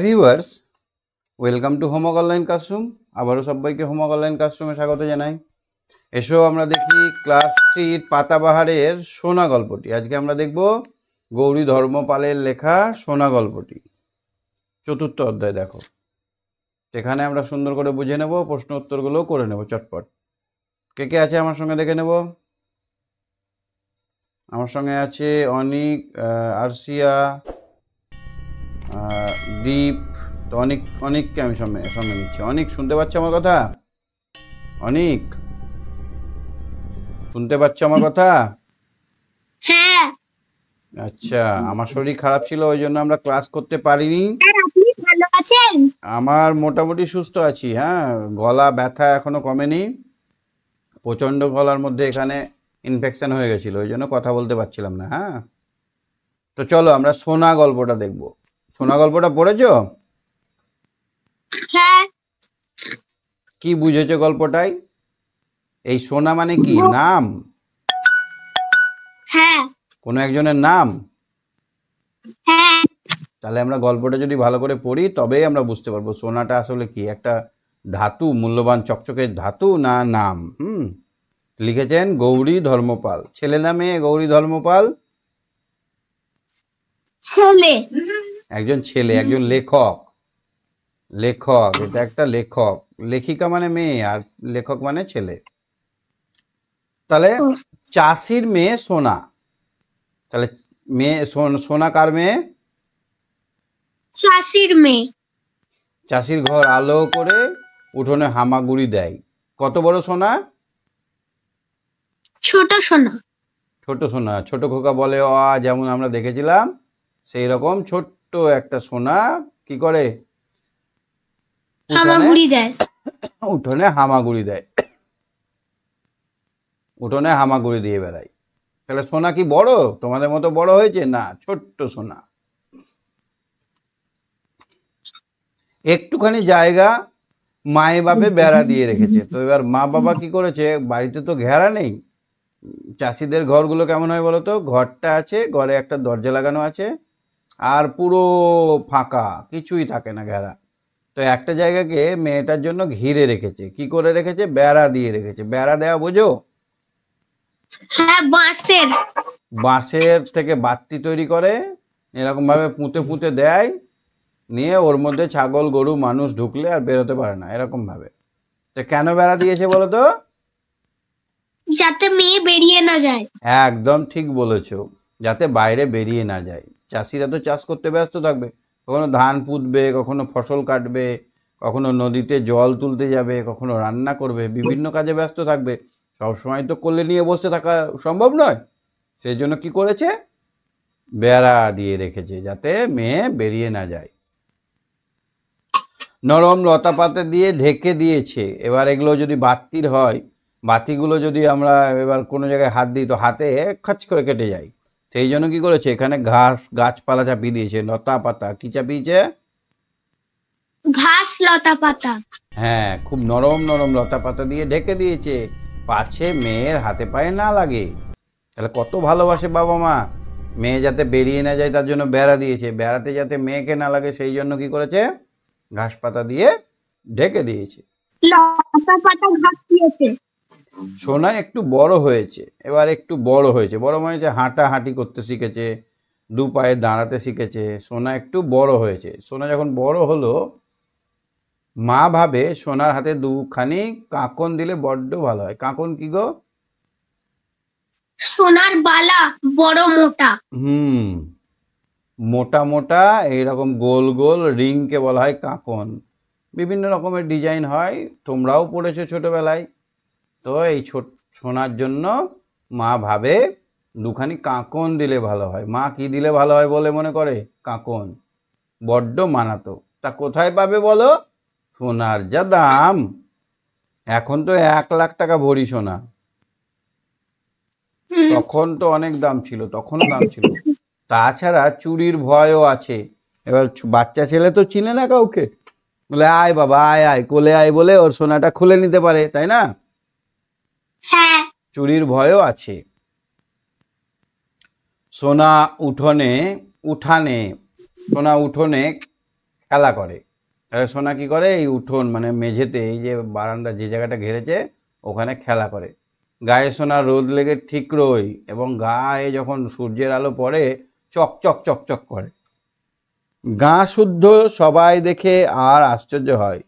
Viewers, welcome to homework online classroom. আবারও সবাইকে homework online ক্লাসরুমে স্বাগত জানাই। এসো আমরা দেখি ক্লাস 3 পাতাবাহারের সোনা গল্পটি। আজকে আমরা দেখব গৌরী ধর্মপালের লেখা সোনা গল্পটি, চতুর্থ অধ্যায়। দেখো, এখানে আমরা সুন্দর করে বুঝে নেব, প্রশ্ন উত্তরগুলো করে নেব চটপট। কে কে আছে আমার সঙ্গে দেখে নেব। আমার সঙ্গে আছে অনিক, আরসিয়া, দীপ। তো অনিককে আমি সঙ্গে নিচ্ছি। অনিক, শুনতে পাচ্ছ আমার কথা? অনিক, শুনতে পাচ্ছ আমার কথা? হ্যাঁ। আচ্ছা, আমার শরীর খারাপ ছিল, ওই জন্য আমরা ক্লাস করতে পারিনি। আপনি ভালো আছেন? আমার মোটামুটি সুস্থ আছি। হ্যাঁ, গলা ব্যথা এখনো কমেনি, প্রচণ্ড গলার মধ্যে এখানে ইনফেকশন হয়ে গেছিল, ওই জন্য কথা বলতে পারছিলাম না। হ্যাঁ, তো চলো আমরা সোনা গল্পটা দেখব। সোনা গল্পটা পড়েছো? হ্যাঁ। কি বুঝেছো গল্পটাই? এই সোনা মানে কি? নাম? হ্যাঁ। কোনো একজনের নাম? হ্যাঁ। তাহলে আমরা গল্পটা যদি ভালো করে পড়ি তবেই আমরা বুঝতে পারবো সোনাটা আসলে কি, একটা ধাতু, মূল্যবান চকচকে ধাতু না নাম। লিখেছেন গৌরী ধর্মপাল। ছেলে না মেয়ে গৌরী ধর্মপাল? ছেলে। একজন ছেলে, একজন লেখক। লেখক, এটা একটা লেখক। লেখিকা মানে মেয়ে আর লেখক মানে ছেলে। তাহলে চাষির মেয়ে সোনা। তাহলে মেয়ে সোনা কার মেয়ে? চাষির মেয়ে। চাষির ঘর আলো করে উঠোনে হামাগুড়ি দেয়। কত বড় সোনা? ছোট সোনা। ছোট সোনা। ছোট খোকা বলে অ আ, যেমন আমরা দেখেছিলাম সেই রকম ছোট্ট একটা সোনা কি করে? হামাগুড়ি দেয়। উঠোনে হামাগুড়ি দেয়, উঠোনে হামাগুড়ি দিয়ে বেড়ায়। তাহলে সোনা কি বড়? তোমাদের মতো বড় হয়েছে? না, ছোট্ট সোনা। একটুখানি জায়গা মায়ে বাপে বেড়া দিয়ে রেখেছে। তো এবার মা বাবা কি করেছে, বাড়িতে তো ঘেরা নেই। চাষিদের ঘরগুলো কেমন হয় বলো তো? ঘরটা আছে, ঘরে একটা দরজা লাগানো আছে, আর পুরো ফাঁকা, কিছুই থাকে না, ঘেরা। তো একটা জায়গাকে মেয়েটার জন্য ঘিরে রেখেছে। কি করে রেখেছে? বেড়া দিয়ে রেখেছে। বেড়া দেওয়া বোঝো? হ্যাঁ, বাঁশের। বাঁশের থেকে বাত্তি তৈরি করে, এরকমভাবে পুঁতে পুঁতে দেয়, নিয়ে ওর মধ্যে ছাগল গরু মানুষ ঢুকলে আর বেরোতে পারে না, এরকমভাবে। তো কেন বেড়া দিয়েছে বলো তো? যাতে মেয়ে বেরিয়ে না যায়। একদম ঠিক বলেছো, যাতে বাইরে বেরিয়ে না যায়। চাষিরা তো চাষ করতে ব্যস্ত থাকবে, কখনো ধান পুঁতবে, কখনো ফসল কাটবে, কখনো নদীতে জল তুলতে যাবে, কখনো রান্না করবে, বিভিন্ন কাজে ব্যস্ত থাকবে। সবসময় তো কোলে নিয়ে বসে থাকা সম্ভব নয়। সেই জন্য কি করেছে? বেড়া দিয়ে রেখেছে, যাতে মেয়ে বেরিয়ে না যায়। নরম লতা পাতা দিয়ে ঢেকে দিয়েছে। এবার এগুলো যদি বাতির হয়, বাতিগুলো যদি আমরা এবার কোনো জায়গায় হাত দিই তো হাতে খচ করে কেটে যায়। সেই জন্য কি করেছে, এখানে গাছপালা চাপিয়ে দিয়েছে। লতা পাতা কি চাপিয়েছে? ঘাস লতা পাতা। হ্যাঁ, খুব নরম নরম লতা পাতা দিয়ে ঢেকে দিয়েছে, পাছে মেয়ের হাতে পায়ে না লাগে। তাহলে কত ভালোবাসে বাবা মা, মেয়ে যাতে বেরিয়ে না যায় তার জন্য বেড়া দিয়েছে। বেড়াতে যাতে মেয়েকে না লাগে সেই জন্য কি করেছে? ঘাস পাতা দিয়ে ঢেকে দিয়েছে। লতা পাতা ঘাস দিয়েছে। সোনা একটু বড় হয়েছে। এবার একটু বড় হয়েছে, বড় মানে যে হাঁটাহাঁটি করতে শিখেছে, দু পায়ে দাঁড়াতে শিখেছে। সোনা একটু বড় হয়েছে। সোনা যখন বড় হলো, মা ভাবে সোনার হাতে দুখানি কাঁকন দিলে বড্ড ভালো হয়। কাঁকন কি গো? সোনার বালা, বড় মোটা। মোটা মোটা এইরকম গোল গোল রিংকে বলা হয় কাঁকন। বিভিন্ন রকমের ডিজাইন হয়, তোমরাও পড়েছো ছোটোবেলায়। তো এই সোনার জন্য মা ভাবে দুখানি কাঁকন দিলে ভালো হয়। মা কি দিলে ভালো হয় বলে মনে করে? কাঁকন। বড্ড মানাতো। তা কোথায় পাবে বলো? সোনার যা দাম, এখন তো 1,00,000 টাকা ভরি সোনা। তখন তো অনেক দাম ছিল, তখনও দাম ছিল। তাছাড়া চুরির ভয়ও আছে। এবার বাচ্চা ছেলে তো চিনে না কাউকে, বলে আয় বাবা আয় আয়, কোলে আয় বলে ওর সোনাটা খুলে নিতে পারে, তাই না? হ্যাঁ। চুরির ভয়ও আছে। সোনা উঠানে সোনা উঠোনে খেলা করে। তাহলে সোনা কি করে, এই উঠোন মানে মেঝেতে, এই যে বারান্দা যে জায়গাটা ঘেরেছে ওখানে খেলা করে। গায়ে সোনা রোদ লেগে ঠিক রই এবং গায়ে যখন সূর্যের আলো পড়ে চকচক চকচক করে। গা শুদ্ধ সবাই দেখে আর আশ্চর্য হয়।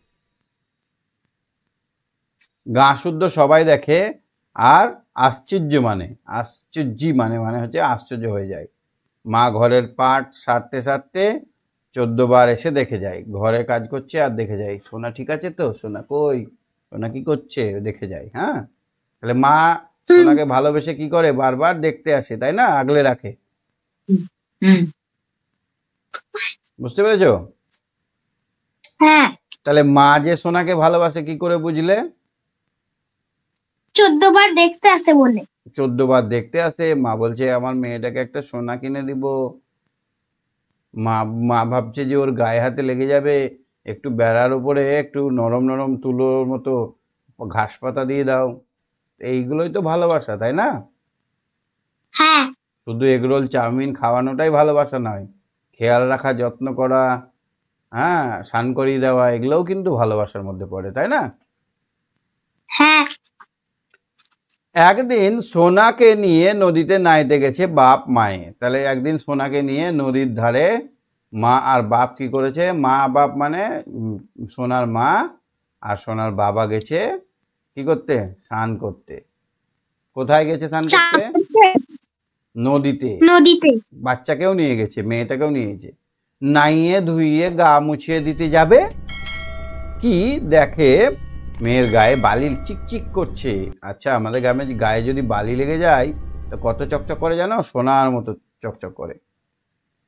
গা শুদ্ধ সবাই দেখে আর আশ্চর্য মানে হচ্ছে আশ্চর্য হয়ে যায়। মা ঘরের পাট সারতে সারতে 14 বার এসে দেখে যায়, ঘরে কাজ করছে আর দেখে যায় সোনা ঠিক আছে তো, সোনা কই, সোনা কি করছে দেখে যায়। হ্যাঁ, তাহলে মা সোনাকে ভালোবেসে কি করে, বারবার দেখতে আসে, তাই না, আগলে রাখে। বুঝতে পেরেছো? হ্যাঁ, তাহলে মা যে সোনাকে ভালোবাসে কি করে বুঝলে? 14 বার দেখতে আসে বলে। 14 বার দেখতে আসে। মা বলছে আমার মেয়েটাকে একটা সোনা কিনে দিব। মা মা ভাবছে যে ওর গায়ে হাতে লেগে যাবে, একটু বেড়ার উপরে একটু নরম নরম তুলোর মতো ঘাস পাতা দিয়ে দাও। এইগুলোই তো ভালোবাসা, তাই না? হ্যাঁ, শুধু এগরোল চাউমিন খাওয়ানোটাই ভালোবাসা নয়, খেয়াল রাখা, যত্ন করা, হ্যাঁ, স্নান করিয়ে দেওয়া, এগুলোও কিন্তু ভালোবাসার মধ্যে পড়ে, তাই না? হ্যাঁ, একদিন সোনাকে নিয়ে নদীতে নাইতে গেছে বাপ মায়ে। তাহলে একদিন সোনাকে নিয়ে নদীর ধারে মা আর বাপ কি করেছে, মা বাপ মানে সোনার মা আর সোনার বাবা গেছে কি করতে, স্নান করতে। কোথায় গেছে স্নান করতে? নদীতে। নদীতে। বাচ্চাকেও নিয়ে গেছে, মেয়েটাকেও নিয়ে গেছে। নাইয়ে ধুইয়ে গা মুছিয়ে দিতে যাবে, কি দেখে মেয়ের গায়ে বালি চিকচিক করছে। আচ্ছা, আমাদের গ্রামে গায়ে যদি বালি লেগে যায় তো কত চকচক করে জানো, সোনার মতো চকচক করে।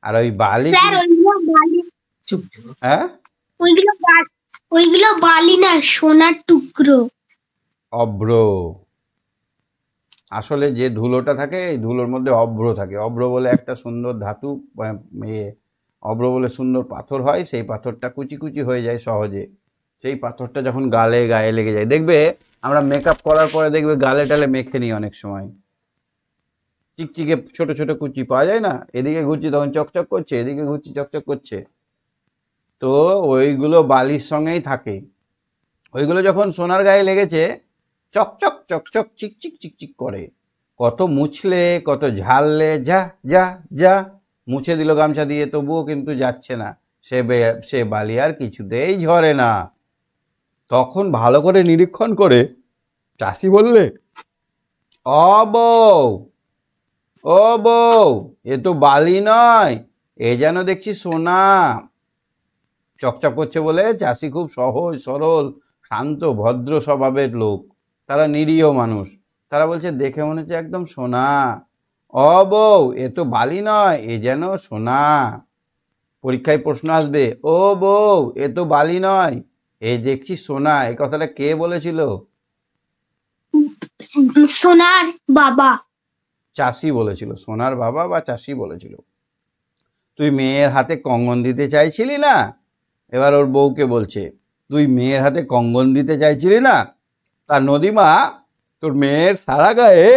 আর ওই বালি স্যার, ওইগুলো বালি। হ্যাঁ, ওইগুলো বালি না, সোনার টুকরো। অভ্র। আসলে যে ধুলোটা থাকে এই ধুলোর মধ্যে অভ্র থাকে। অভ্র বলে একটা সুন্দর ধাতু, অভ্র বলে সুন্দর পাথর হয়, সেই পাথরটা কুচি কুচি হয়ে যায় সহজে। সেই পাথরটা যখন গায়ে লেগে যায়, দেখবে আমরা মেকআপ করার পরে দেখবে গালে টালে মেখে নিই অনেক সময়, চিকচিকে ছোট ছোট কুচি পাওয়া যায় না, এদিকে ঘুরছি তখন চকচক করছে, এদিকে ঘুরছি চকচক করছে। তো ওইগুলো বালির সঙ্গেই থাকে। ওইগুলো যখন সোনার গায়ে লেগেছে চকচক চকচক চিকচিক চিকচিক করে। কত মুছলে কত ঝাড়লে, যা যা যা মুছে দিল গামছা দিয়ে, তবুও কিন্তু যাচ্ছে না, সে বালি আর কিছুতেই ঝরে না। তখন ভালো করে নিরীক্ষণ করে চাষি বললে, ও বউ, এ তো বালি নয়, এ যেন দেখছি সোনা। চকচক করছে বলে চাষি খুব সহজ সরল শান্ত ভদ্র স্বভাবের লোক, তারা নিরীহ মানুষ। তারা বলছে দেখে মনে হচ্ছে একদম সোনা। ও বউ, এ তো বালি নয়, এ যেন সোনা। পরীক্ষায় প্রশ্ন আসবে, ও বউ, এ তো বালি নয়, এ দেখছি সোনা। এই কথাটা কে বলেছিল? সোনার বাবা। চাষি বলেছিল, সোনার বাবা বা চাষি বলেছিল। তুই মেয়ের হাতে কঙ্গন দিতে চাইছিলি না? এবার ওর বউকে বলছে, তুই মেয়ের হাতে কঙ্গন দিতে চাইছিলি না, তার নদীমা তোর মেয়ের সারা গায়ে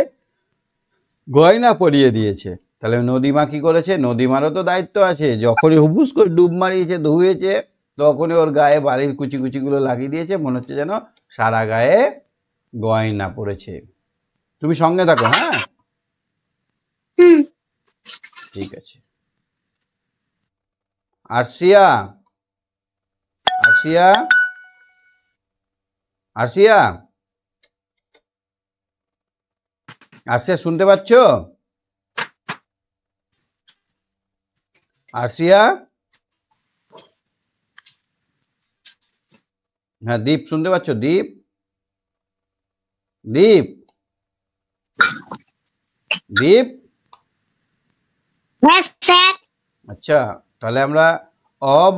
গয়না পরিয়ে দিয়েছে। তাহলে নদীমা কি করেছে? নদীমারও তো দায়িত্ব আছে। যখনই হুবুস করে ডুব মারিয়েছে, ধুয়েছে, তখনই ওর গায়ে বালির কুচি কুচিগুলো লাগিয়ে দিয়েছে, মনে হচ্ছে যেন সারা গায়ে গয়না পড়েছে। তুমি সঙ্গে থাকো, হ্যাঁ? ঠিক আছে। আরশিয়া, আরশিয়া, আরশিয়া, আরশিয়া, শুনতে পাচ্ছ? আরশিয়া, হ্যাঁ, দীপ শুনতে পাচ্ছ? দীপ, দীপ, দীপ। আচ্ছা, তাহলে আমরা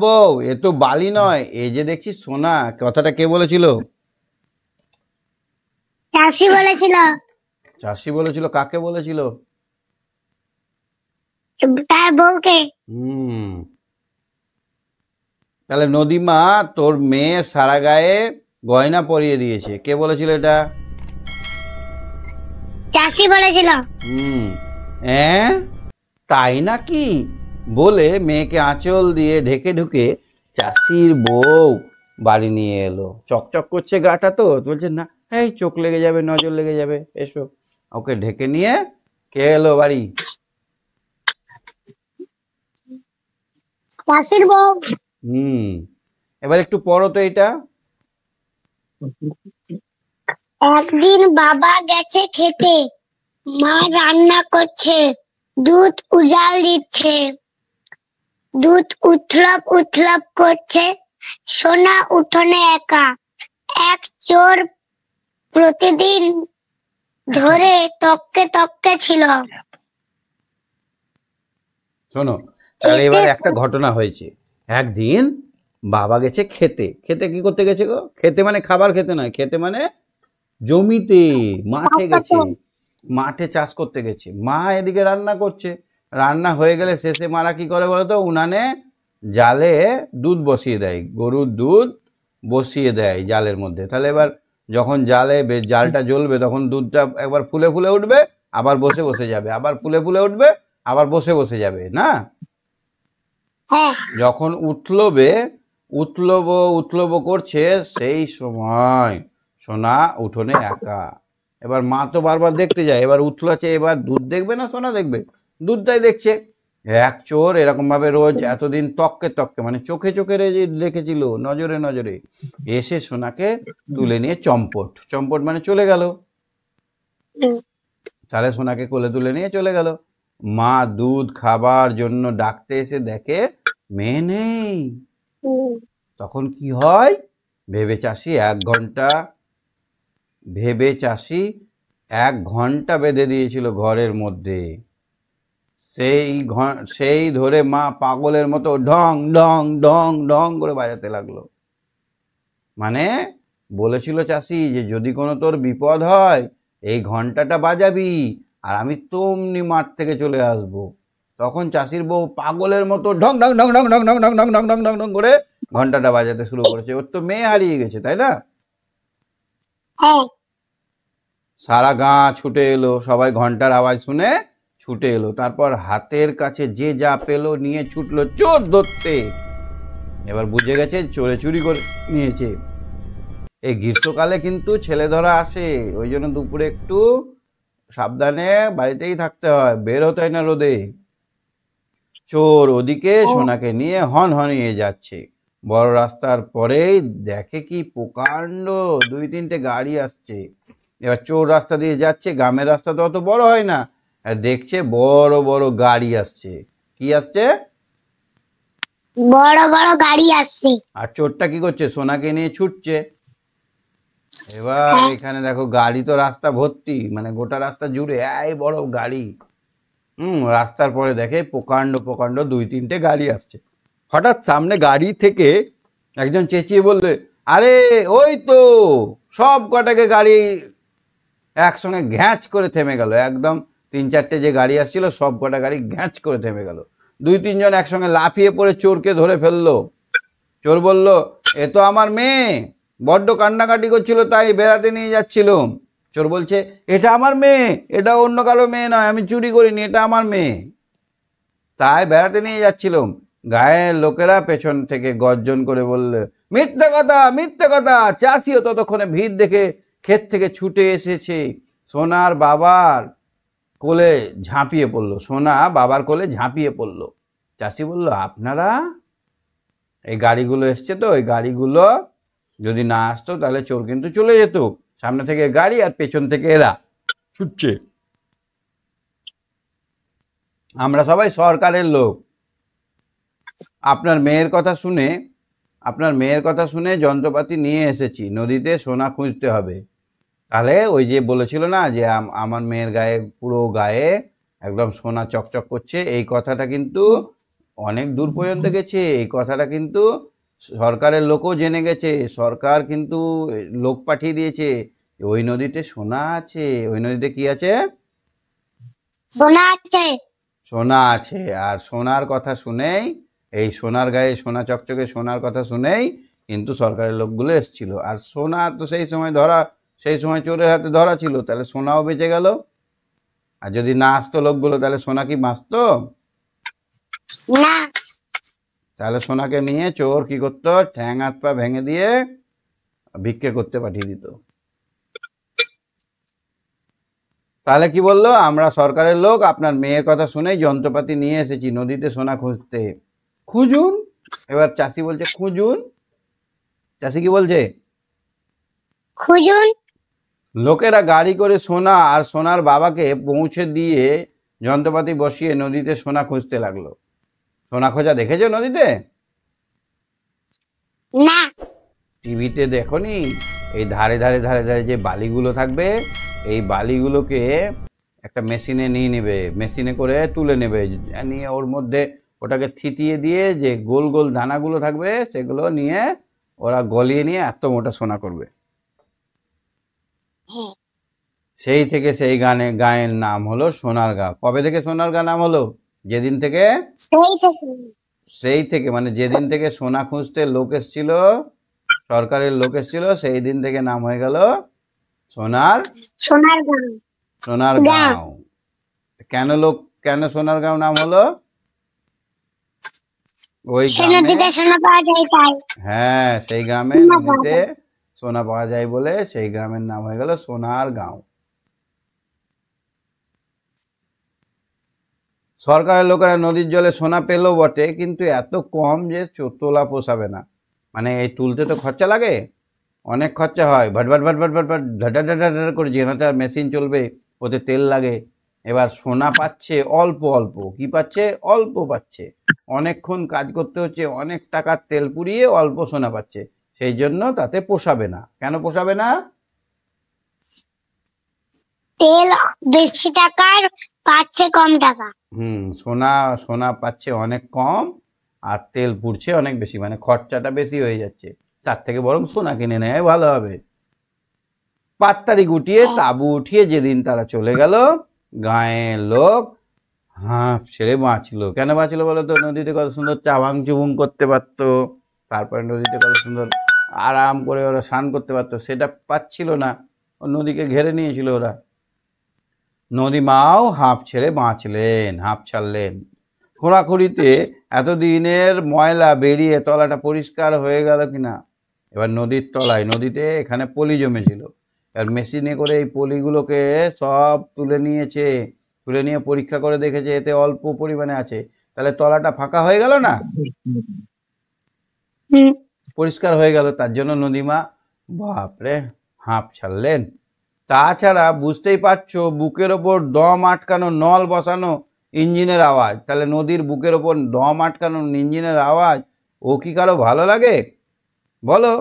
বউ, এ তো বালি নয়, এ যে দেখছি সোনা, কথাটা কে বলেছিল? চাষি বলেছিল। চাষি বলেছিল? কাকে বলেছিল? তার বউকে। তাহলে নদীমা তোর মেয়ে সারা গায়ে গয়না পরিয়ে দিয়েছে, কে বলেছিল এটা? চাষি বলেছিল। তাই নাকি বলে মেয়েকে আঁচল দিয়ে ঢেকে ঢুকে চাষির বউ বাড়ি নিয়ে এলো, চকচক করছে গাটা, তো বলছে না এই চোখ লেগে যাবে, নজর লেগে যাবে, এসো। ওকে ঢেকে নিয়ে কে এলো বাড়ি? চাষির বউ। হুম, এবার একটু পড়ো তো এটা। একদিন বাবা গেছে খেতে, মা রান্না করছে, দুধ উজাল দিচ্ছে, দুধ উথলপ উথলপ করছে, সোনা উঠোনে একা, এক চোর প্রতিদিন ধরে তককে তককে ছিল। শোনো, তাহলে এবার একটা ঘটনা হয়েছে। একদিন বাবা গেছে খেতে, খেতে কি করতে গেছে গো? খেতে মানে খাবার খেতে নয়, খেতে মানে জমিতে, মাঠে গেছে, মাঠে চাষ করতে গেছে। মা এদিকে রান্না করছে, রান্না হয়ে গেলে শেষে মারা কি করে বলো তো, উনানে জালে দুধ বসিয়ে দেয়, গরুর দুধ বসিয়ে দেয় জালের মধ্যে। তাহলে এবার যখন জালটা জ্বলবে তখন দুধটা একবার ফুলে ফুলে উঠবে, আবার বসে বসে যাবে, আবার ফুলে ফুলে উঠবে, আবার বসে বসে যাবে না। যখন উঠলব করছে, সেই সময় সোনা উঠোনে একা। এবার মা তো বারবার দেখতে যায়, এবার উঠলাছে, এবার দুধ দেখবে না সোনা দেখবে, দুধটাই দেখছে। এক চোর এরকম ভাবে রোজ এতদিন তককে তককে মানে চোখে চোখে দেখেছিল, নজরে নজরে, এসে সোনাকে তুলে নিয়ে চম্পট মানে চলে গেল। তাহলে সোনাকে কোলে তুলে নিয়ে চলে গেল। মা দুধ খাবার জন্য ডাকতে এসে দেখে মেয়ে নেই। তখন কি হয়, ভেবে চাষি 1 ঘন্টা বেঁধে দিয়েছিল ঘরের মধ্যে। সেই ধরে মা পাগলের মতো ঢং ঢং ঢং ঢং করে বাজাতে লাগলো। মানে বলেছিল চাষি যে যদি কোনো তোর বিপদ হয় এই ঘন্টাটা বাজাবি, আর আমি তেমনি মাঠ থেকে চলে আসব। তখন চাষির বউ পাগলের মতো ঢং ঢং ঢং ঢং ঢং ঢং ঢং ঢং ঢং ঢং ঢং ঢং করে ঘন্টাটা বাজাতে শুরু করেছে। ওর তো মেয়ে হারিয়ে গেছে, তাই না? সারা গাঁ ছুটে এলো, সবাই ঘন্টার আওয়াজ শুনে ছুটে এলো। তারপর হাতের কাছে যে যা পেলো নিয়ে ছুটলো চোর ধরতে। এবার বুঝে গেছে চোরে চুরি করে নিয়েছে। এই গ্রীষ্মকালে কিন্তু ছেলে ধরা আসে, ওই জন্য দুপুরে একটু সাবধানে বাড়িতেই থাকতে হয়, বের হতে হয় না রোদে। চোর ওদিকে সোনাকে নিয়ে হনহনিয়ে যাচ্ছে। বড় রাস্তার পরেই দেখে কি প্রকাণ্ড 2-3টে গাড়ি আসছে। এবার চোর রাস্তা দিয়ে যাচ্ছে, গ্রামের রাস্তা তো অত বড় হয় না, আর দেখছে বড় বড় গাড়ি আসছে। কি আসছে? বড় বড় গাড়ি আসছে। আর চোরটা কি করছে? সোনাকে নিয়ে ছুটছে। এবার এখানে দেখো গাড়ি তো রাস্তা ভর্তি, মানে গোটা রাস্তা জুড়ে এই বড় গাড়ি। রাস্তার পরে দেখে প্রকাণ্ড 2-3টে গাড়ি আসছে। হঠাৎ সামনে গাড়ি থেকে একজন চেঁচিয়ে বললে, আরে ওই তো সব কটাকে গাড়ি একসঙ্গে ঘ্যাঁচ করে থেমে গেল। একদম 3-4টে যে গাড়ি আসছিল সব কটা গাড়ি ঘ্যাঁচ করে থেমে গেল। 2-3 জন একসঙ্গে লাফিয়ে পড়ে চোরকে ধরে ফেললো। চোর বলল, এ তো আমার মেয়ে, বড্ড কান্নাকাটি করছিল তাই বেড়াতে নিয়ে যাচ্ছিলাম। চোর বলছে, এটা আমার মেয়ে, এটা অন্য কারো মেয়ে নয়, আমি চুরি করিনি, এটা আমার মেয়ে, তাই বেড়াতে নিয়ে যাচ্ছিলাম। গায়ের লোকেরা পেছন থেকে গর্জন করে বললে, মিথ্যে কথা, মিথ্যে কথা। চাষিও ততক্ষণে ভিড় দেখে ক্ষেত থেকে ছুটে এসেছে, সোনার বাবার কোলে ঝাঁপিয়ে পড়লো। সোনা বাবার কোলে ঝাঁপিয়ে পড়লো। চাষি বলল, আপনারা? এই গাড়িগুলো এসছে তো, এই গাড়িগুলো যদি না আসতো তাহলে চোর কিন্তু চলে যেত। সামনে থেকে গাড়ি আর পেছন থেকে এরা ছুটছে। আমরা সবাই সরকারের লোক। আপনার মেয়ের কথা শুনে যন্ত্রপাতি নিয়ে এসেছি, নদীতে সোনা খুঁজতে হবে। তাহলে ওই যে বলেছিল না যে আমার মেয়ের গায়ে, পুরো গায়ে একদম সোনা চকচক করছে, এই কথাটা কিন্তু অনেক দূর পর্যন্ত গেছে। এই কথাটা কিন্তু সরকারের লোকও জেনে গেছে। সরকার কিন্তু লোক পাঠিয়ে দিয়েছে, ওই নদীতে সোনা আছে। ওই নদীতে কি আছে? সোনা আছে। সোনা আছে। আর সোনার কথা শুনেই, এই সোনার গায়ে সোনা চকচকে সোনার কথা শুনেই কিন্তু সরকারের লোকগুলো এসছিল। আর সোনা তো সেই সময় চোরের হাতে ধরা ছিল, তাহলে সোনাও বেঁচে গেল। আর যদি না আসতো লোকগুলো, তাহলে সোনা কি বাঁচতো? না। তাহলে সোনাকে নিয়ে চোর কি করতো, ঠ্যাং হাত পা ভেঙে দিয়ে ভিক্ষে করতে পাঠিয়ে দিত। তাহলে কি বললো, আমরা সরকারের লোক, আপনার মেয়ের কথা শুনেই যন্ত্রপাতি নিয়ে এসেছি নদীতে সোনা খুঁজতে, খুঁজুন। এবার চাষি বলছে খুঁজুন। চাষি কি বলছে, খুঁজুন। লোকেরা গাড়ি করে সোনা আর সোনার বাবাকে পৌঁছে দিয়ে যন্ত্রপাতি বসিয়ে নদীতে সোনা খুঁজতে লাগলো। সোনা খোঁজা দেখেছো নদীতে? না। টিভিতে দেখোনি? এই ধারে ধারে ধারে ধারে যে বালিগুলো থাকবে, এই বালিগুলোকে একটা মেশিনে নিয়ে নেবে, মেশিনে করে তুলে নেবে, নিয়ে ওর মধ্যে ওটাকে থিতিয়ে দিয়ে যে গোল গোল দানাগুলো থাকবে সেগুলো নিয়ে ওরা গলিয়ে নিয়ে এত মোটা সোনা করবে। হ্যাঁ। সেই থেকে সেই গায়ের নাম হলো সোনারগাঁও। কবে থেকে সোনারগাঁও নাম হলো? যেদিন থেকে, সেই থেকে মানে যেদিন থেকে সোনা খুঁজতে লোক এসেছিল, সরকারের লোক এসেছিল, সেই দিন থেকে নাম হয়ে গেল সোনারগাঁও। কেন সোনারগাঁও নাম হলো? ওই গ্রামে, হ্যাঁ সেই গ্রামে নদীতে সোনা পাওয়া যায় বলে সেই গ্রামের নাম হয়ে গেল সোনারগাঁও। সরকারের লোকেরা নদীর জলে সোনা পেলো বটে, কিন্তু এত কম যে তোলা পোষাবে না। মানে এই তুলতে তো খরচা লাগে, অনেক খরচা হয়, ভাট ভাট ভাট ভাট ভাট ভাট ঢাটা ঢাটা ঢাটা করে, যেখানে তার মেশিন চলবে ওতে তেল লাগে। এবার সোনা পাচ্ছে অল্প অল্প, কি পাচ্ছে, অল্প পাচ্ছে, অনেকক্ষণ কাজ করতে হচ্ছে, অনেক টাকার তেল পুড়িয়ে অল্প সোনা পাচ্ছে, সেই জন্য তাতে পোষাবে না। কেন পোষাবে না? তেল বেশি টাকার পাচ্ছে কম টাকা। সোনা সোনা পাচ্ছে অনেক কম আর তেল পুড়ছে অনেক বেশি, মানে খরচাটা বেশি হয়ে যাচ্ছে, তার থেকে বরং সোনা কিনে নেয় ভালো হবে। পাত্তারি গুটিয়ে তাঁবু উঠিয়ে যেদিন তারা চলে গেল, গাঁয়ের লোক হাঁপ ছেড়ে বাঁচল। কেন বাঁচল বলো তো? নদীতে কত সুন্দর চাবাং চুবুং করতে পারতো, তারপরে নদীতে কত সুন্দর আরাম করে ওরা স্নান করতে পারতো, সেটা পাচ্ছিল না, নদীকে ঘেরে নিয়েছিল ওরা। নদী মাও হাঁপ ছেড়ে বাঁচলেন, হাঁপ ছাড়লেন। খোঁড়াখুড়িতে এতদিনের ময়লা বেরিয়ে তলাটা পরিষ্কার হয়ে গেল কিনা। এবার নদীর তলায়, নদীতে এখানে পলি জমেছিল, এবার মেশিনে করে এই পলিগুলোকে সব তুলে নিয়েছে, তুলে নিয়ে পরীক্ষা করে দেখেছে এতে অল্প পরিমাণে আছে, তাহলে তলাটা ফাঁকা হয়ে গেল না, পরিষ্কার হয়ে গেল। তার জন্য নদীমা বাপরে হাঁপ ছাড়লেন। তাছাড়া বুঝতেই পারছো, বুকের ওপর দম আটকানো নল বসানো ইঞ্জিনের আওয়াজ, তাহলে নদীর বুকের ওপর দম আটকানো ইঞ্জিনের আওয়াজ ও কি কারো ভালো লাগে বলো?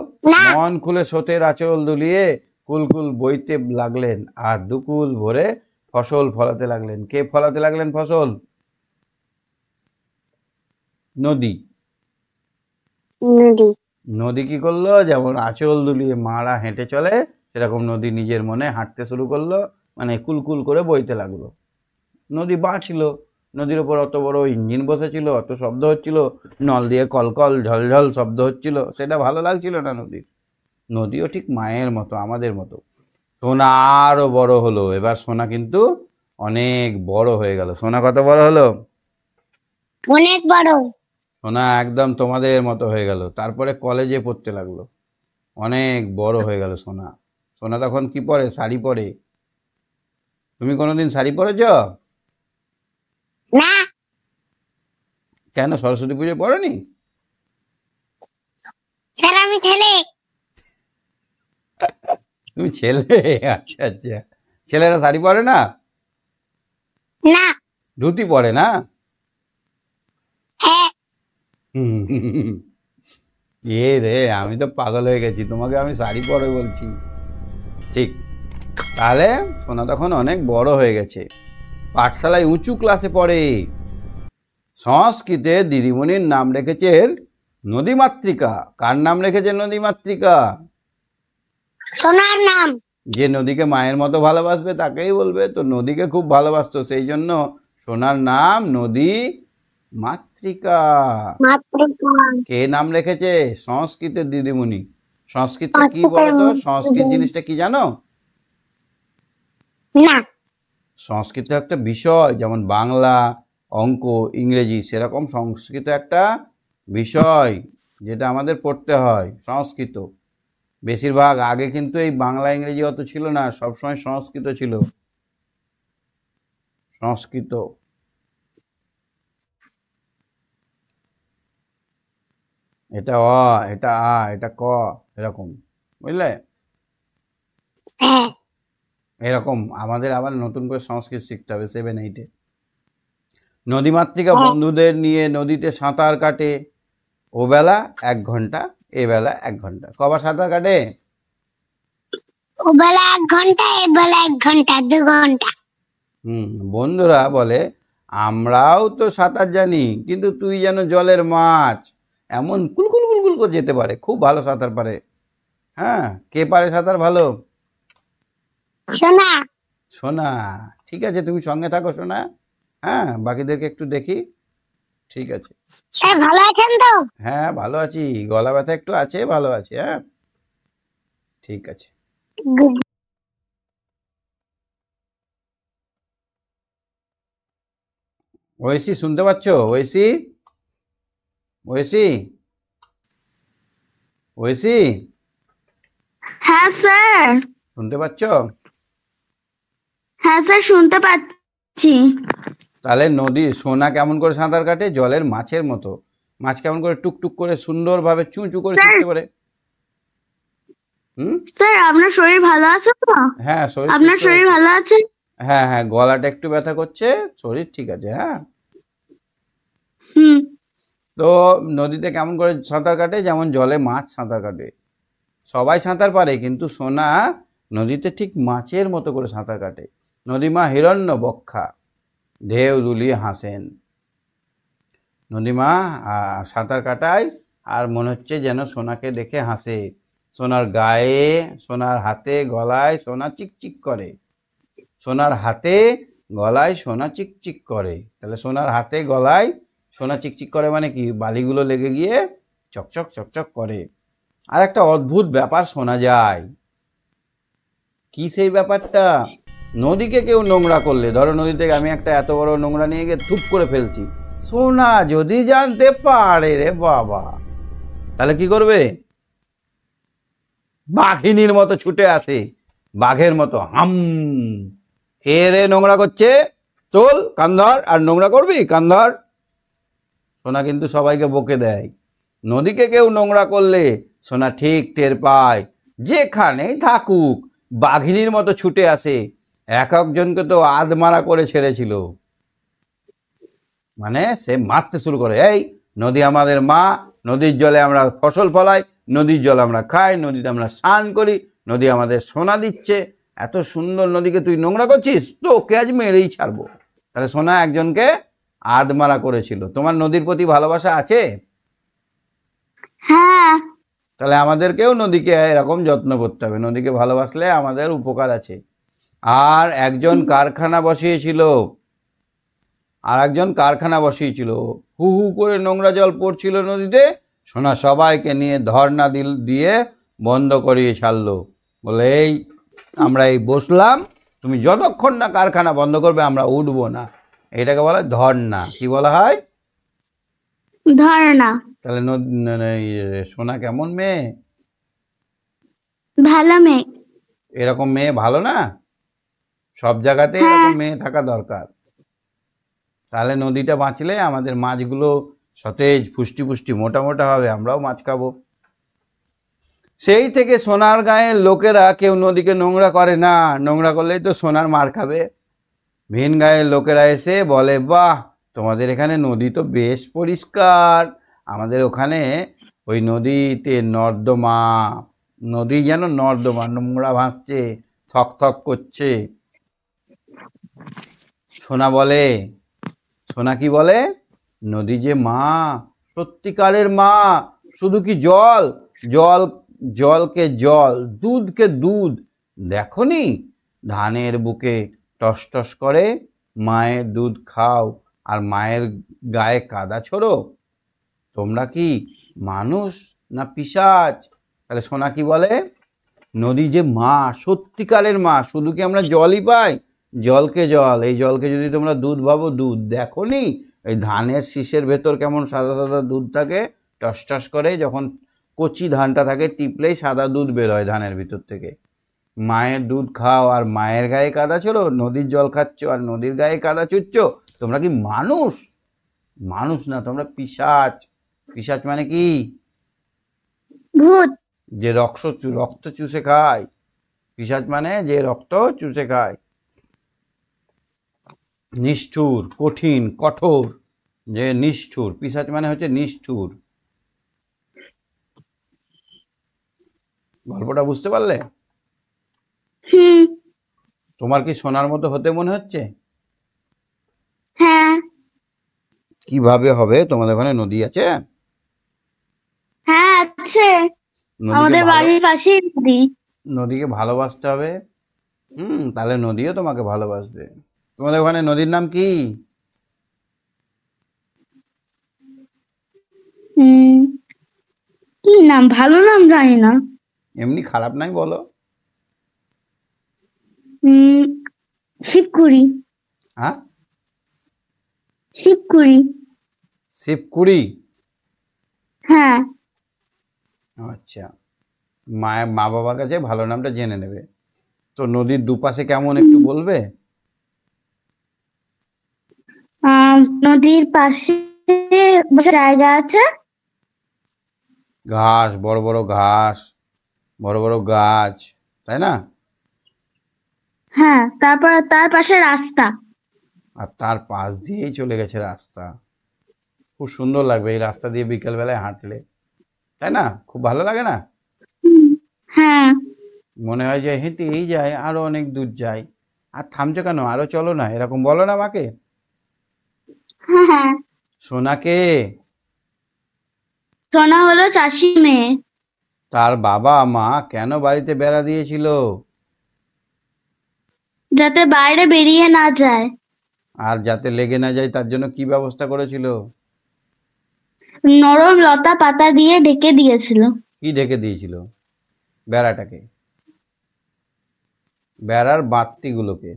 মন খুলে স্রোতের আঁচল দুলিয়ে কুলকুল বইতে লাগলেন আর দুকুল ভরে ফসল ফলাতে লাগলেন। কে ফলাতে লাগলেন ফসল? নদী। নদী কি করলো? যেমন আঁচল দুলিয়ে মারা হেঁটে চলে, সেরকম নদী নিজের মনে হাঁটতে শুরু করলো, মানে কুলকুল করে বইতে লাগলো। নদী বাঁচলো। নদীর ওপর অত বড় ইঞ্জিন বসেছিল, অত শব্দ হচ্ছিল, নল দিয়ে কলকল ঝলঝল শব্দ হচ্ছিল, সেটা ভালো লাগছিল না নদীর। নদীও ঠিক মায়ের মতো, আমাদের মতো। সোনা আরও বড় হলো, এবার সোনা কিন্তু অনেক বড় হয়ে গেল। সোনা কত বড় হলো? অনেক বড়। সোনা একদম তোমাদের মতো হয়ে গেল, তারপরে কলেজে পড়তে লাগলো, অনেক বড় হয়ে গেল সোনা। সোনা তখন কি পরে? শাড়ি পরে। তুমি কোনোদিন শাড়ি পরেছ? না। কেন, সরস্বতী পুজো পড়োনি? স্যার আমি ছেলে। তুমি ছেলে? আচ্ছা আচ্ছা, ছেলেরা শাড়ি পরে না? না। ধুতি পরে না? হ্যাঁ। এ রে, আমি তো পাগল হয়ে গেছি, তোমাকে আমি শাড়ি পরে বলছি। ঠিক, তাহলে সোনা তখন অনেক বড় হয়ে গেছে, পাঠশালায় উঁচু ক্লাসে পড়ে। সংস্কৃতে দিদিমণির নাম রেখেছেন নদীমাতৃকা। কার নাম রেখেছেন নদীমাতৃকা? সোনার নাম। যে নদীকে মায়ের মতো ভালোবাসবে তাকেই বলবে, তো নদীকে খুব ভালোবাসতো, সেই জন্য সোনার নাম নদী মাতৃকা। কে নাম রেখেছে? সংস্কৃতের দিদিমণি। সংস্কৃতটা কি বলতো? সংস্কৃত জিনিসটা কি জানো? না। সংস্কৃত একটা বিষয়, যেমন বাংলা, অঙ্ক, ইংরেজি, সেরকম সংস্কৃত একটা বিষয় যেটা আমাদের পড়তে হয় সংস্কৃত। বেশিরভাগ আগে কিন্তু এই বাংলা ইংরেজি অত ছিল না, সবসময় সংস্কৃত ছিল, সংস্কৃত। এটা অ, এটা আ, এটা ক, এরকম, বুঝলে? হ্যাঁ। এরকম আমাদের আবার নতুন করে সংস্কৃত শিখতে হবে 7-8-এ। নদীমাতৃকা বন্ধুদের নিয়ে নদীতে সাঁতার কাটে, ও বেলা 1 ঘন্টা, এ বেলা 1 ঘন্টা। কবার সাঁতার কাটে? ও বেলা 1 ঘন্টা, এ বেলা 1 ঘন্টা, 2 ঘন্টা। বন্ধুরা বলে আমরাও তো সাঁতার জানি, কিন্তু তুই যেন জলের মাছ, এমন কুলকুল কুলকুল করে যেতে পারে, খুব ভালো সাঁতার পারে। হ্যাঁ, কে পারে সাঁতার ভালো? সোনা। সোনা। ঠিক আছে, তুমি সঙ্গে থাকো সোনা। হ্যাঁ, বাকিদেরকে একটু দেখি। ঠিক আছে। স্যার ভালো আছেন তো? হ্যাঁ, ভালো আছি, গলা ব্যথা একটু আছে, ভালো আছি। হ্যাঁ, ঠিক আছে। গুড। ঐশী শুনতে পাচ্ছ? ঐশী, ঐশী, ঐশী, হ্যাঁ স্যার। শুনতে পাচ্ছ? হ্যাঁ স্যার, শুনতে পাচ্ছি। তাহলে নদী সোনা কেমন করে সাঁতার কাটে? জলের মাছের মতো। মাছ কেমন করে টুকটুক করে সুন্দরভাবে চুঁ চু করে ছুটতে পারে? স্যার আপনার শরীর ভালো আছে তো? হ্যাঁ, শরীর আপনার সুস্থ শরীর আছে। ভালো আছে? হ্যাঁ হ্যাঁ, গলাটা একটু ব্যথা করছে, শরীর ঠিক আছে। হ্যাঁ, হুম। তো নদীতে কেমন করে সাঁতার কাটে? যেমন জলে মাছ সাঁতার কাটে। সবাই সাঁতার পারে, কিন্তু সোনা নদীতে ঠিক মাছের মতো করে সাঁতার কাটে। নদীমা হিরণ্য বক্ষা, ঢেউ দুলিয়ে হাসেন। নদীমা সাঁতার কাটায়, আর মনে হচ্ছে যেন সোনাকে দেখে হাসে। সোনার গায়ে, সোনার হাতে, গলায় সোনা চিকচিক করে। সোনার হাতে গলায় সোনা চিকচিক করে। তাহলে সোনার হাতে গলায় সোনা চিকচিক করে মানে কি? বালিগুলো লেগে গিয়ে চকচক চকচক করে। আর একটা অদ্ভুত ব্যাপার শোনা যায়। কি সেই ব্যাপারটা? নদীকে কেউ নোংরা করলে, ধরো নদী থেকে আমি একটা এত বড় নোংরা নিয়ে গিয়ে থুপ করে ফেলছি, সোনা যদি জানতে পারে রে বাবা, তাহলে কি করবে? বাঘিনীর মতো ছুটে আসে, বাঘের মতো হাম, কে রে নোংরা করছে, তোল কান্ধর, আর নোংরা করবি কান্ধর। সোনা কিন্তু সবাইকে বকে দেয়। নদীকে কেউ নোংরা করলে সোনা ঠিক টের পায়, যেখানে থাকুক বাঘিনীর মতো ছুটে আসে। এক একজনকে তো আধমারা করে ছেড়েছিল, মানে সে মারতে শুরু করে। এই নদী আমাদের মা, নদীর জলে আমরা ফসল ফলাই, নদীর জল আমরা খাই, নদীতে আমরা স্নান করি, নদী আমাদের সোনা দিচ্ছে, এত সুন্দর নদীকে তুই নোংরা করছিস, তোকে আজ মেরেই ছাড়বো। তাহলে সোনা একজনকে আধমারা করেছিল। তোমার নদীর প্রতি ভালোবাসা আছে? হ্যাঁ। তাহলে আমাদেরকেও নদীকে এরকম যত্ন করতে হবে, নদীকে ভালোবাসলে আমাদের উপকার আছে। আর একজন কারখানা বসিয়েছিল, হু হু করে নোংরা জল পড়ছিল নদীতে। সোনা সবাইকে নিয়ে ধর্ণা দিয়ে বন্ধ করিয়ে ছাড়লো। বলে এই আমরা এই বসলাম, তুমি যতক্ষণ না কারখানা বন্ধ করবে আমরা উঠবো না। এটাকে বলা হয় ধর্ণা। কি বলা হয়? ধর্ণা। তাহলে সোনা কেমন মেয়ে? ভালো মেয়ে। এরকম মেয়ে ভালো না? সব জায়গাতে এরকম মেয়ে থাকা দরকার। তাহলে নদীটা বাঁচলে আমাদের মাছগুলো সতেজ, পুষ্টি পুষ্টি, মোটা মোটা হবে, আমরাও মাছ খাবো। সেই থেকে সোনার গাঁয়ের লোকেরা কেউ নদীকে নোংরা করে না। নোংরা করলেই তো সোনার মার খাবে। ভিন গাঁয়ের লোকেরা এসে বলে, বাহ, তোমাদের এখানে নদী তো বেশ পরিষ্কার, আমাদের ওখানে ওই নদীতে নর্দমা, নদী যেন নর্দমা, নোংরা ভাসছে, থক থক করছে। সোনা বলে, সোনা কি বলে? নদী যে মা, সত্যিকারের মা। শুধু কি জল, জল, জলকে জল, দুধকে দুধ। দেখনি ধানের বুকে টস টস করে, মায়ের দুধ খাও আর মায়ের গায়ে কাদা ছোড়ো। তোমরা কি মানুষ না পিশাচ? তাহলে সোনা কি বলে? নদী যে মা, সত্যিকারের মা। শুধু কি আমরা জলই পাই? জলকে জল, এই জলকে যদি তোমরা দুধ ভাবো দুধ, দেখনি এই ধানের শীষের ভেতর কেমন সাদা সাদা দুধ থাকে, টস টস করে, যখন কচি ধানটা থাকে টিপলেই সাদা দুধ বেরোয় ধানের ভিতর থেকে। মায়ের দুধ খাও আর মায়ের গায়ে কাদা ছোড়ো, নদীর জল খাচ্ছ আর নদীর গায়ে কাদা চুচ্ছ। তোমরা কি মানুষ? মানুষ না, তোমরা পিশাচ। পিশাচ মানে কি? ভূত। যে রক্ত চুষে খায়। পিশাচ মানে যে রক্ত চুষে খায়। নিষ্ঠুর, কঠিন, কঠোর, যে নিষ্ঠুর। পিশাচ মানে হচ্ছে নিষ্ঠুর। গল্পটা বুঝতে পারলে? হুম। তোমার কি সোনার মতো হতে মনে হচ্ছে? হ্যাঁ। কিভাবে হবে? তোমাদের ওখানে নদী আছে? হ্যাঁ আছে, আমাদের বাড়ির পাশেই নদী। নদীকে ভালোবাসতে হবে। তাহলে নদীও তোমাকে ভালোবাসবে। তোমাদের ওখানে নদীর নাম কি? কি নাম? ভালো নাম জানি না। এমনি খারাপ নাই বলো। শিবকুড়ি। হ্যাঁ, শিবকুড়ি। শিবকুড়ি। হ্যাঁ। আচ্ছা, মা বাবার কাছে ভালো নামটা জেনে নেবে। তো নদীর দুপাশে কেমন একটু বলবে? নদীর পাশে জায়গা আছে, ঘাস, বড় বড় ঘাস, বড় বড় গাছ, তাই না? হ্যাঁ, তারপর তার পাশে রাস্তা। আর তার পাশ দিয়েই চলে গেছে রাস্তা। খুব সুন্দর লাগবে এই রাস্তা দিয়ে বিকেলবেলায় হাঁটলে, তাই না? খুব ভালো লাগে না? হ্যাঁ। মনে হয় যে হেঁটেই যায়, আরো অনেক দূর যায়। আর থামছো কেন? আরো চলো না, এরকম বলো না মাকে। হ্যাঁ। সোনাকে? সোনা হলো চাষি মেয়ে। তার বাবা মা কেন বাড়িতে বেড়া দিয়েছিল? যাতে বাইরে বেরিয়ে না যায়। আর যাতে লেগে না যায় তার জন্য কি ব্যবস্থা করেছিল? নরম লতা পাতা দিয়ে ঢেকে দিয়েছিল। কি ঢেকে দিয়েছিল? বেড়াটাকে, বেড়ার বাতিগুলোকে।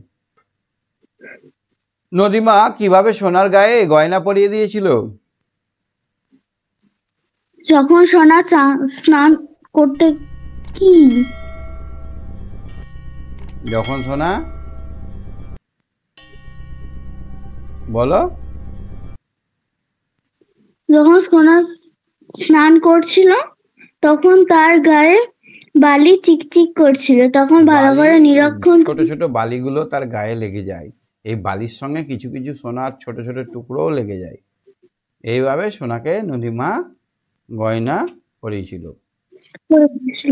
নদীমা কিভাবে সোনার গায়ে গয়না পরিয়ে দিয়েছিল? যখন সোনা স্নান করতে কি যখন সোনা, বলো, যখন সোনা স্নান করছিল তখন তার গায়ে বালি চিকচিক করছিল, তখন ভালো করে নিরীক্ষণ ছোট ছোট বালিগুলো তার গায়ে লেগে যায়। এই বালির সঙ্গে কিছু কিছু সোনার ছোট ছোট টুকরোও লেগে যায়। এইভাবে সোনাকে নদীমা গয়না পরিয়েছিল।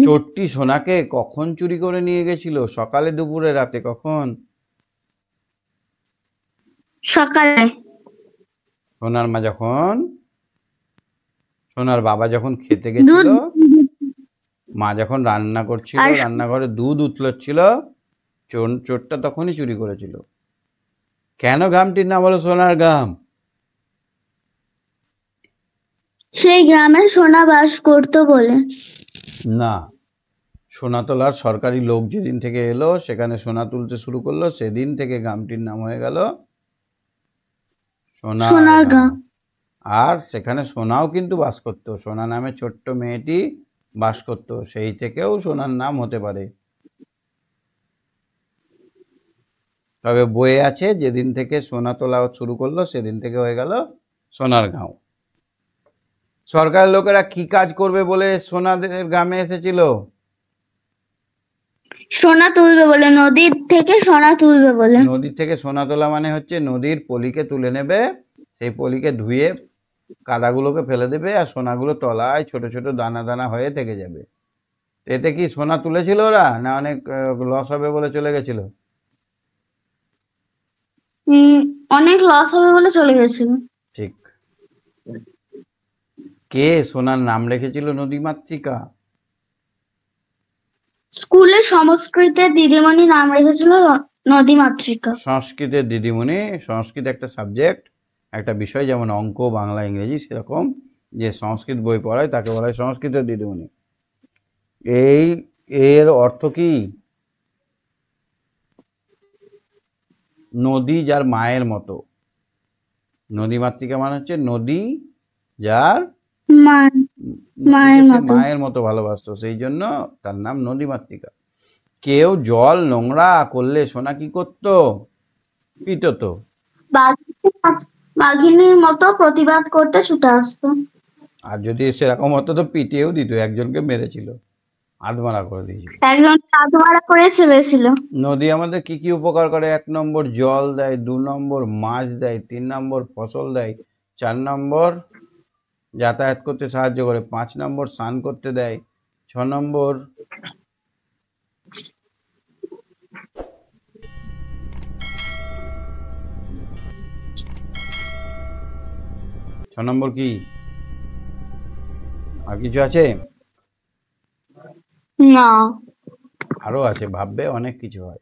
চোরটি সোনাকে কখন চুরি করে নিয়ে গেছিল? সকালে, দুপুরে, রাতে? কখন? সকালে। সোনার মা যখন, সোনার বাবা যখন খেতে গেছিল, মা যখন রান্না করছিল, রান্নাঘরে দুধ উতলাচ্ছিল, চোরটা তখনই চুরি করেছিল। কেন গ্রামটির নাম হলো সোনার গ্রাম? সেই গ্রামে সোনা বাস করতো বলে। না, সোনা তোলার সরকারি লোক যেদিন থেকে এলো, সেখানে সোনা তুলতে শুরু করলো, সেদিন থেকে গ্রামটির নাম হয়ে গেল সোনার গ্রাম। আর সেখানে সোনাও কিন্তু বাস করতো। সোনা নামে ছোট্ট মেয়েটি বাস করতো, সেই থেকেও সোনার নাম হতে পারে। তবে বইয়ে আছে যেদিন থেকে সোনা তোলা শুরু করলো সেদিন থেকে হয়ে গেল সোনার গাঁও। সরকারের লোকেরা কি কাজ করবে বলে সোনাদের গ্রামে এসেছিল? সোনা তুলবে বলে, নদীর থেকে সোনা তুলবে বলে। নদীর থেকে সোনা তোলা মানে হচ্ছে নদীর পলিকে তুলে নেবে, সেই পলিকে ধুয়ে কাদাগুলোকে ফেলে দেবে, আর সোনাগুলো তলায় ছোট ছোট দানা দানা হয়ে থেকে যাবে। এতে কি সোনা তুলেছিল ওরা, না অনেক লস হবে বলে চলে গেছিল? অনেক লস হবে বলে চলে গেছিল। ঠিক। কে সোনার নাম রেখেছিল নদীমাতৃকা? স্কুলে সংস্কৃতের দিদিমণি নাম রেখেছিল নদীমাতৃকা। সংস্কৃতের দিদিমণি, সংস্কৃত একটা সাবজেক্ট, একটা বিষয়, যেমন অঙ্ক, বাংলা, ইংরেজি, সেরকম যে সংস্কৃত বই পড়ায় তাকে বলা হয় সংস্কৃতের দিদিমণি। এর অর্থ কি? নদী যার মায়ের মতো, নদীমাতৃকা মানে হচ্ছে নদী যার মা মায়ের সে মতো। মায়ের মতো ভালোবাসতো, সেই জন্য তার নাম নদীমাতৃকা। কেউ জল নোংরা করলে সোনা কি করতো? পিটতো। বাঘিনীর মতো প্রতিবাদ করতে ছুটে আসতো। আর যদি সেরকম হতো তো পিটিয়েও দিত, একজনকে মেরেছিল, আধমারা করে দিয়েছিল। একজন আধমারা করে চলেছিল। নদী আমাদের কি কি উপকার করে? 1 নম্বর জল দেয়, 2 নম্বর মাছ দেয়, 3 নম্বর ফসল দেয়, 4 নম্বর যাতায়াত করতে সাহায্য করে, 5 নম্বর স্নান করতে দেয়, 6 নম্বর কি? আর কিছু আছে? না, আরো আছে, ভাববে অনেক কিছু হয়।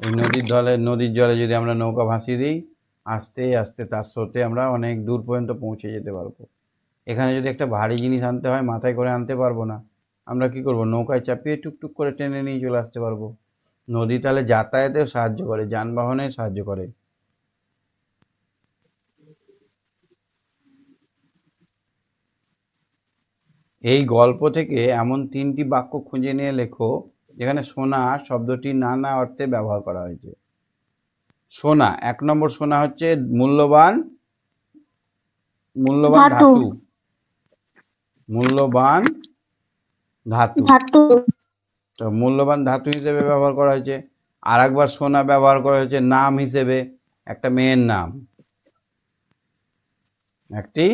এই নদীর জলে যদি আমরা নৌকা ভাসিয়ে দিই, আস্তে আস্তে তার স্রোতে আমরা অনেক দূর পর্যন্ত পৌঁছে যেতে পারবো। এখানে যদি একটা ভারী জিনিস আনতে হয়, মাথায় করে আনতে পারবো না, আমরা কি করব? নৌকায় চাপিয়ে টুকটুক করে টেনে নিয়ে চলে আসতে পারবো। নদী তাহলে যাতায়াতেও সাহায্য করে, যানবাহনে সাহায্য করে। এই গল্প থেকে এমন 3টি বাক্য খুঁজে নিয়ে লেখো যেখানে সোনা শব্দটি নানা অর্থে ব্যবহার করা হয়েছে। সোনা, 1 নম্বর সোনা হচ্ছে মূল্যবান ধাতু। ধাতু। মূল্যবান ধাতু। ধাতু। তো মূল্যবান ধাতু হিসেবে ব্যবহার করা হয়েছে। আর একবার সোনা ব্যবহার করা হয়েছে নাম হিসেবে, একটা মেয়ের নাম, একটি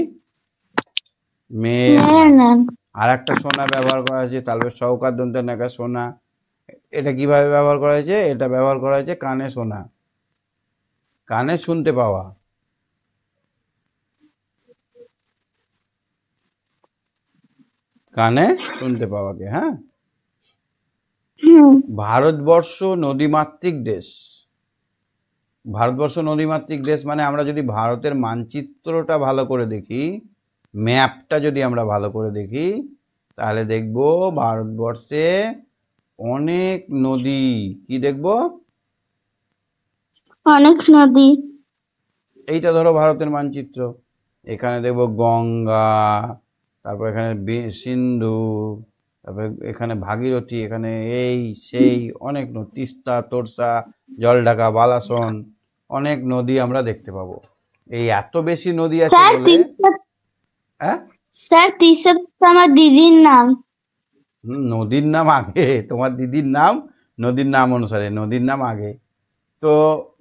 মেয়ের মেয়ের নাম। নাম। আর একটা সোনা ব্যবহার করা হয়েছে তালবে সৌকার দন্তে নাকা সোনা। এটা কিভাবে ব্যবহার করা হয়েছে? এটা ব্যবহার করা হয়েছে কানে শোনা, কানে শুনতে পাওয়া। কানে শুনতে পাওয়াকে, হ্যাঁ। হুম। ভারতবর্ষ নদীমাতৃক দেশ। ভারতবর্ষ নদীমাতৃক দেশ মানে আমরা যদি ভারতের মানচিত্রটা ভালো করে দেখি, ম্যাপটা যদি আমরা ভালো করে দেখি, তাহলে দেখব ভারতবর্ষে অনেক নদী। কি দেখব? অনেক নদী। এইটা ধরো ভারতের মানচিত্র, এখানে দেখব গঙ্গা, তারপর এখানে সিন্ধু, তারপরে এখানে ভাগীরথী, এখানে এই সেই অনেক নদী, তিস্তা, তোরসা, জলঢাকা, বালাসন, অনেক নদী আমরা দেখতে পাবো। এই এত বেশি নদী আছে স্যার বলে, হ্যাঁ স্যার তিস্তা তো আমার দিদির নাম। নদীর নাম আগে, তোমার দিদির নাম নদীর নাম অনুসারে, নদীর নাম আগে। তো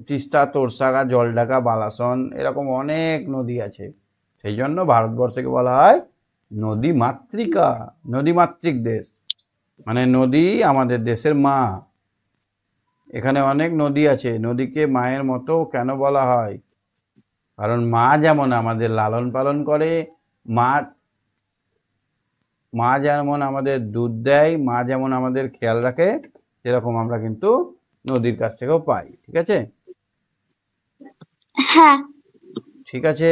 তিস্তা, তোরসাগা, জলঢাকা, বালাসন, এরকম অনেক নদী আছে। সেই জন্য ভারতবর্ষকে বলা হয় নদী মাতৃকা, নদীমাতৃক দেশ। মানে নদী আমাদের দেশের মা। এখানে অনেক নদী আছে। নদীকে মায়ের মতো কেন বলা হয়? কারণ মা যেমন আমাদের লালন পালন করে, মা মা যেমন আমাদের দুধ দেয়, মা যেমন আমাদের খেয়াল রাখে, সেরকম আমরা কিন্তু নদীর কাছ থেকেও পাই। ঠিক আছে? হ্যাঁ। ঠিক আছে।